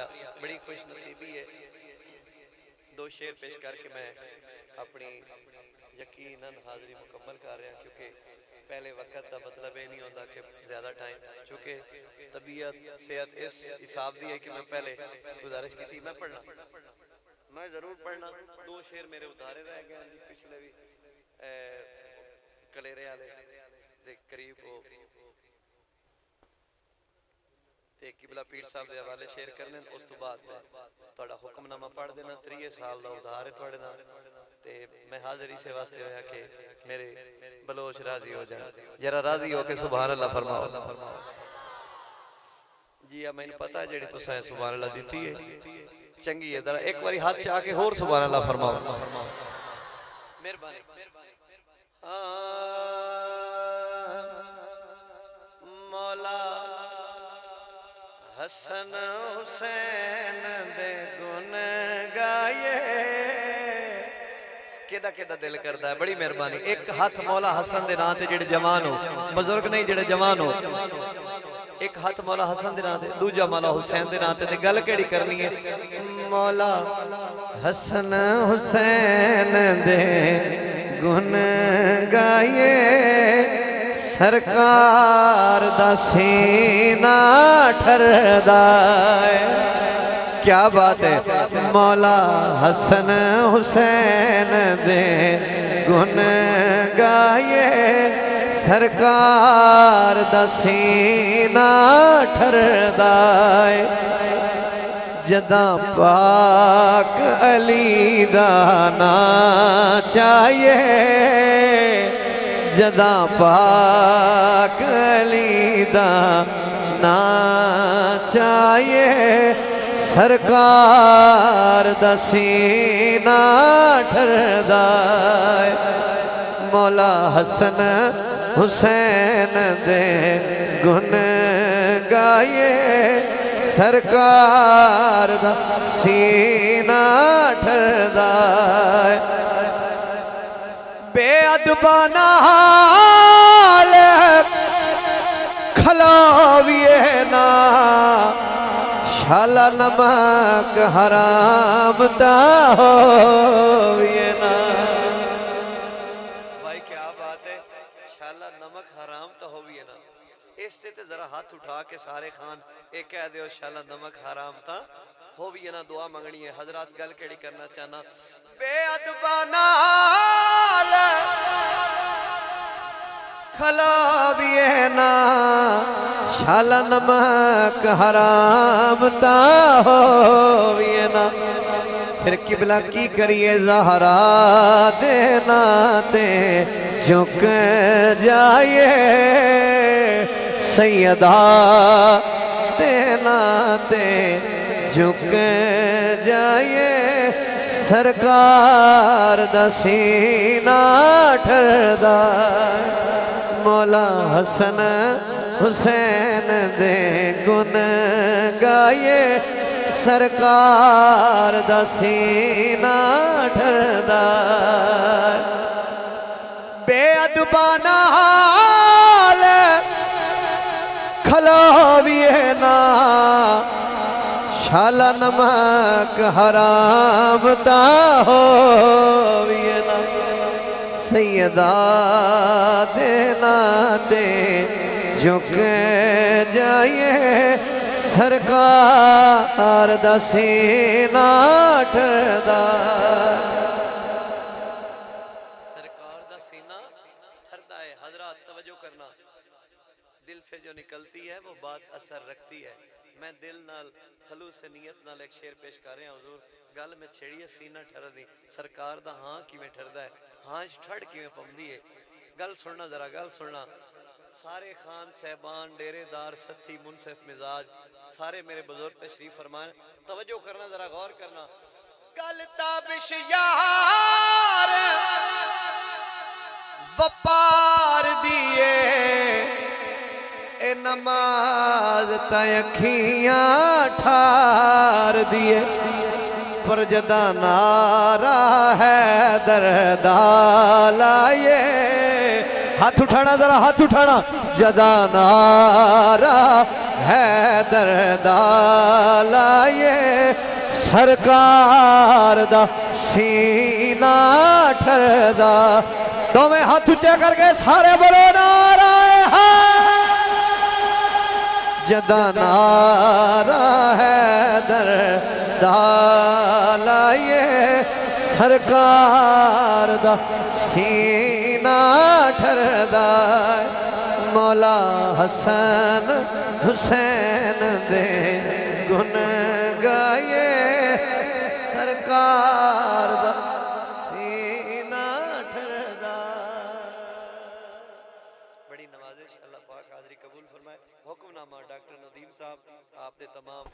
शुक्रिया, बड़ी खुश नसीबी है। दो शेर पेश करके मैं अपनी यकीनन हाज़री मुकम्मल कर रहा, क्योंकि पहले वक्त का मतलब ये नहीं होता कि ज़्यादा टाइम, चूँकि तबीयत सेहत इस हिसाब की है कि मैं पहले गुजारिश की थी मैं पढ़ना, मैं ज़रूर पढ़ना। दो शेर मेरे उतारे रह गए पिछले भी कलेरे वाले दे करीब हो ते किबला पीर साहब के हवाले शेयर करने, उस तो बाद मैं थोड़ा हुक्मनामा पढ़ देना। 30 साल का उधार है थोड़े नाल ते मैं हाज़री से वास्ते होया कि मेरे बलोच राजी हो जाए, जरा राजी हो के सुभान अल्लाह फरमाओ जी। मैंने पता है जेड़ी तुसां सुभान अल्लाह दी है चंगी है, जरा एक बारी हाथ चा के होर सुभान अल्लाह फरमाओ मेहरबानी। मौला हसन हुसैन दे गुन गाए, केदा केदा दिल करदा है, बड़ी मेहरबानी। एक हाथ मौला हसन दे नाम ते जेड़े जवान हो, बुजुर्ग नहीं जेड़े जवान हो, एक हाथ मौला हसन दे नाम ते, दूजा मौला हुसैन दे नाम ते गल केड़ी करनी है। मौला हसन हुसैन दे गुन गाए, सरकार दा सीना ठरदा है। क्या बात है। मौला हसन हुसैन दे गुन गाए, सरकार दा सीना ठरदा है। जदा पाक अली दा ना चाहिए, जदा पाक अली दा ना चाहिए, सरकार दा सीना ठरदा है। मौला हसन हुसैन दे गुन गाए, सरकार दा सीना ठरदा है। बेअदबा नाल खलाविए ना, शाला नमक हराम ता होविए ना। भाई क्या बात है, शाला नमक हराम तो होविए ना। इस ते जरा हाथ उठा के सारे खान एक कह दो, शाला नमक हराम ता होविए ना। दुआ मंगनी है हजरात, गल केड़ी करना चाहना। बेअदबा नाल खलाविए ना, शाला नमक हराम ता होविए ना। फिर किबला की करिए, ज़हरा देना ते झुक जाए, सैयदा देना ते झुक जाए, सरकार दा सीना ठरदा। मौला हसन हुसैन दे गुन गाए, सरकार दा सीना ठरदा। बेअदबा नाल खलाविए ना, शाला नमक हराम ता होविए ना। सैयदा देना ते झुक जाइए, सरकार दा सीना ठरदा। सरकार दा सीना ठरदा है। हजरात तवज्जो करना, दिल से जो निकलती है वो बात असर रखती है। मैं दिल नाल खलूस से नियत नाल एक शेर पेश कर रहा हूं। हुजूर गल में छेड़ी है सीना ठरदी, सरकार दा हां किवें ठरदा है, हां ठड़ किवें पौंदी है। गल सुनना, जरा गल सुनना। सारे खान साहबान, डेरेदार, सत्थी, मुनसिफ मिजाज, सारे मेरे बुजुर्ग तशरीफ फरमाएं। तवज्जो करना, जरा गौर करना। गल ताबिश यार वपार दिए, ए नमाज तखियां ठार दिए, पर जदा नारा है दरदा लाए। हाथ उठाना, जरा हाथ उठाना। जदा नारा है दरदा लाए, सरकार दा सीना ठरदा। दोवें हाथ उच्चे करके सारे बोलो नारा है जदा नारा है दर्दालाए सरकार दा सीना ठरदा। मौला हसन हुसैन दे गुन गाए सरकार दा सीना ठरदा। बड़ी नवाजिश, अल्लाह पाक हाज़री कबूल फरमाए। हुक्मनामा डॉक्टर नदीम साहब आप दे तमाम